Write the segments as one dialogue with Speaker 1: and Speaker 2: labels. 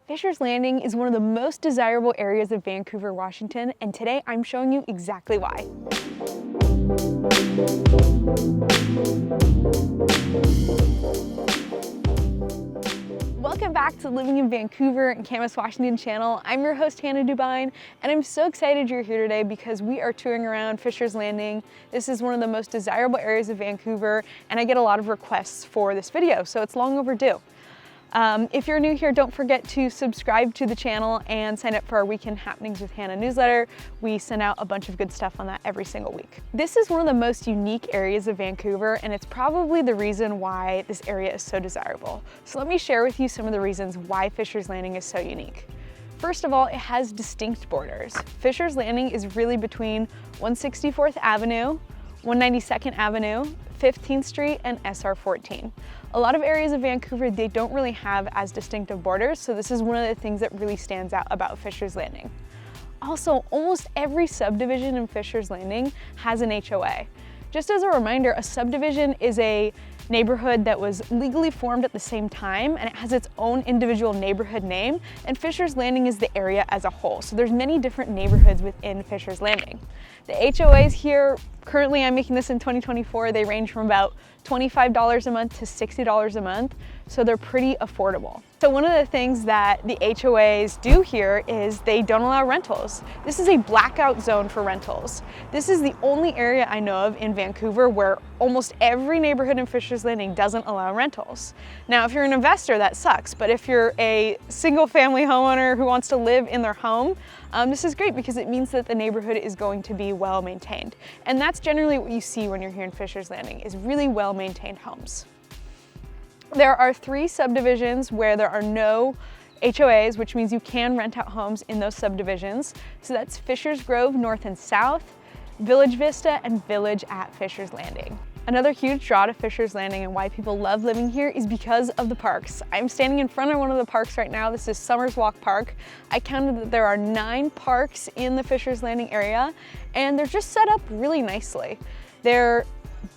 Speaker 1: Fisher's Landing is one of the most desirable areas of Vancouver, Washington, and today I'm showing you exactly why. Welcome back to Living in Vancouver and Camas, Washington channel. I'm your host, Hannah Dubyne, and I'm so excited you're here today because we are touring around Fisher's Landing. This is one of the most desirable areas of Vancouver, and I get a lot of requests for this video, so it's long overdue. If you're new here, don't forget to subscribe to the channel and sign up for our Weekend Happenings with Hannah newsletter. We send out a bunch of good stuff on that every single week. This is one of the most unique areas of Vancouver, and it's probably the reason why this area is so desirable. So let me share with you some of the reasons why Fisher's Landing is so unique. First of all, it has distinct borders. Fisher's Landing is really between 164th Avenue, 192nd Avenue, 15th Street, and SR 14. A lot of areas of Vancouver, they don't really have as distinctive borders, so this is one of the things that really stands out about Fisher's Landing. Also, almost every subdivision in Fisher's Landing has an HOA. Just as a reminder, a subdivision is a neighborhood that was legally formed at the same time, and it has its own individual neighborhood name, and Fisher's Landing is the area as a whole. So there's many different neighborhoods within Fisher's Landing. The HOAs here, currently I'm making this in 2024, they range from about $25 a month to $60 a month, so they're pretty affordable. So one of the things that the HOAs do here is they don't allow rentals. This is a blackout zone for rentals. This is the only area I know of in Vancouver where almost every neighborhood in Fisher's Landing doesn't allow rentals. Now, if you're an investor, that sucks, but if you're a single family homeowner who wants to live in their home, this is great because it means that the neighborhood is going to be well maintained. And that's generally what you see when you're here in Fisher's Landing, is really well maintained homes. There are 3 subdivisions where there are no HOAs, which means you can rent out homes in those subdivisions. So that's Fisher's Grove North and South, Village Vista, and Village at Fisher's Landing. Another huge draw to Fisher's Landing and why people love living here is because of the parks. I'm standing in front of one of the parks right now. This is Summers Walk Park. I counted that there are 9 parks in the Fisher's Landing area, and they're just set up really nicely. They're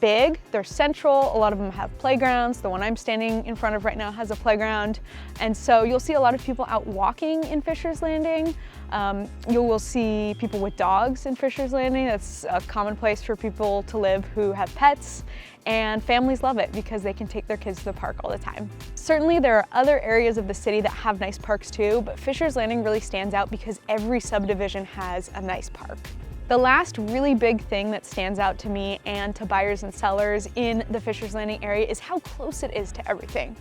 Speaker 1: big, they're central, a lot of them have playgrounds. The one I'm standing in front of right now has a playground, and so you'll see a lot of people out walking in Fisher's Landing. You will see people with dogs in Fisher's Landing. That's a common place for people to live who have pets, and families love it because they can take their kids to the park all the time. Certainly there are other areas of the city that have nice parks too, but Fisher's Landing really stands out because every subdivision has a nice park. The last really big thing that stands out to me and to buyers and sellers in the Fisher's Landing area is how close it is to everything.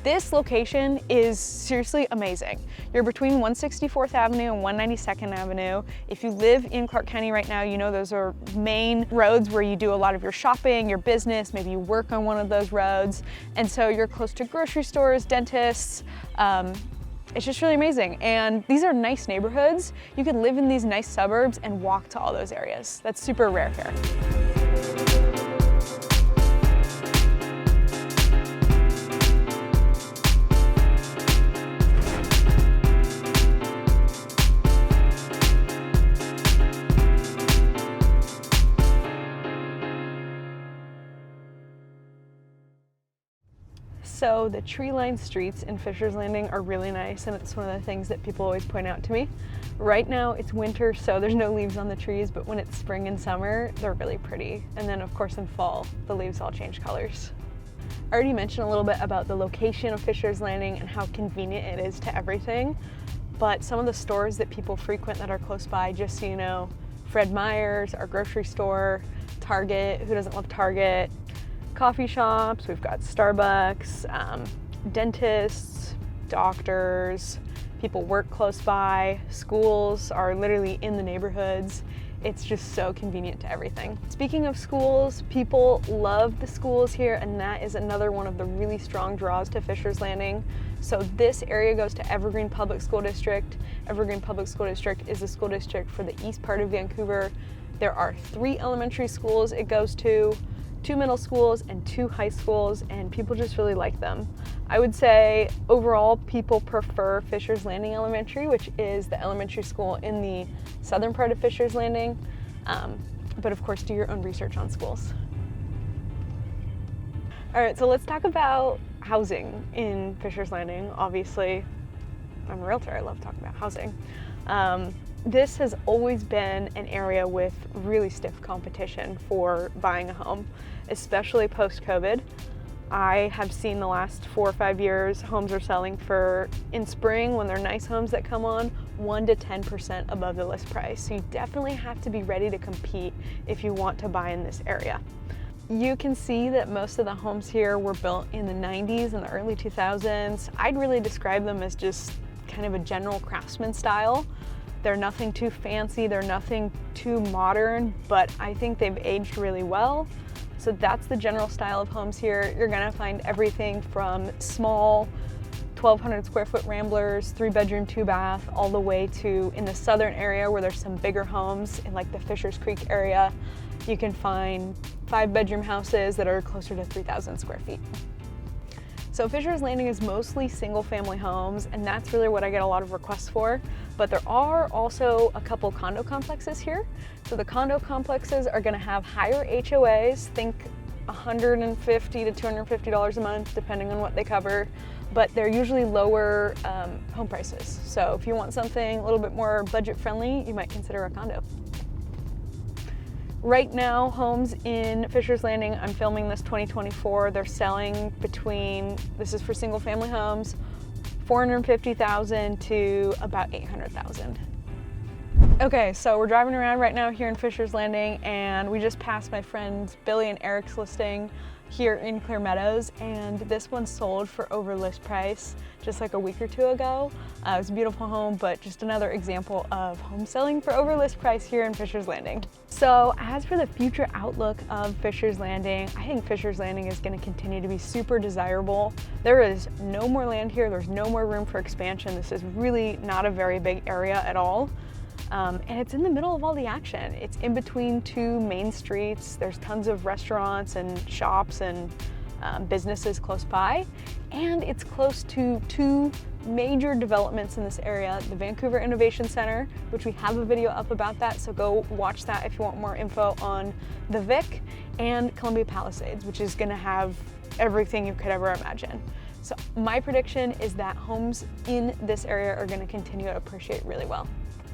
Speaker 1: This location is seriously amazing. You're between 164th Avenue and 192nd Avenue. If you live in Clark County right now, you know those are main roads where you do a lot of your shopping, your business, maybe you work on one of those roads. And so you're close to grocery stores, dentists, it's just really amazing. And these are nice neighborhoods. You could live in these nice suburbs and walk to all those areas. That's super rare here. So the tree-lined streets in Fisher's Landing are really nice, and it's one of the things that people always point out to me. Right now it's winter, so there's no leaves on the trees, but when it's spring and summer, they're really pretty. And then of course in fall, the leaves all change colors. I already mentioned a little bit about the location of Fisher's Landing and how convenient it is to everything, but some of the stores that people frequent that are close by, just so you know, Fred Meyer's, our grocery store, Target, who doesn't love Target, coffee shops, we've got Starbucks, dentists, doctors, people work close by, schools are literally in the neighborhoods. It's just so convenient to everything. Speaking of schools, people love the schools here, and that is another one of the really strong draws to Fisher's Landing. So this area goes to Evergreen Public School District. Evergreen Public School District is the school district for the east part of Vancouver. There are 3 elementary schools it goes to, 2 middle schools and 2 high schools, and people just really like them. I would say overall people prefer Fisher's Landing Elementary, which is the elementary school in the southern part of Fisher's Landing, but of course do your own research on schools. All right, so let's talk about housing in Fisher's Landing. Obviously, I'm a realtor, I love talking about housing. This has always been an area with really stiff competition for buying a home, especially post-COVID. I have seen the last 4 or 5 years, homes are selling for, in spring, when they're nice homes that come on, 1 to 10% above the list price. So you definitely have to be ready to compete if you want to buy in this area. You can see that most of the homes here were built in the 90s and the early 2000s. I'd really describe them as just kind of a general craftsman style. They're nothing too fancy, they're nothing too modern, but I think they've aged really well. So that's the general style of homes here. You're gonna find everything from small 1,200 square foot ramblers, 3-bedroom, 2-bath, all the way to, in the southern area where there's some bigger homes in like the Fishers Creek area, you can find 5-bedroom houses that are closer to 3,000 square feet. So Fishers Landing is mostly single family homes, and that's really what I get a lot of requests for. But there are also a couple condo complexes here. So the condo complexes are gonna have higher HOAs, think $150 to $250 a month, depending on what they cover, but they're usually lower home prices. So if you want something a little bit more budget friendly, you might consider a condo. Right now, homes in Fishers Landing, I'm filming this 2024, they're selling between, this is for single family homes, $450,000 to about $800,000. Okay, so we're driving around right now here in Fishers Landing, and we just passed my friends Billy and Eric's listing here in Clear Meadows, and this one sold for over list price just like a week or two ago. It was a beautiful home, but just another example of home selling for over list price here in Fishers Landing. So as for the future outlook of Fishers Landing, I think Fishers Landing is going to continue to be super desirable. There is no more land here, there's no more room for expansion. This is really not a very big area at all. And it's in the middle of all the action. It's in between 2 main streets. There's tons of restaurants and shops and businesses close by. And it's close to 2 major developments in this area, the Vancouver Innovation Center, which we have a video up about that, so go watch that if you want more info on the Vic, and Columbia Palisades, which is gonna have everything you could ever imagine. So my prediction is that homes in this area are gonna continue to appreciate really well.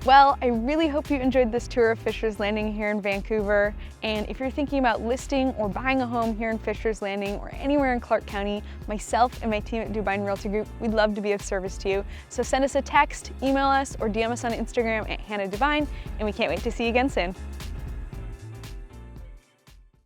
Speaker 1: Well, I really hope you enjoyed this tour of Fishers Landing here in Vancouver. And if you're thinking about listing or buying a home here in Fishers Landing or anywhere in Clark County, myself and my team at Dubyne Realty Group, we'd love to be of service to you. So send us a text, email us, or DM us on Instagram at Hannah Dubyne, and we can't wait to see you again soon.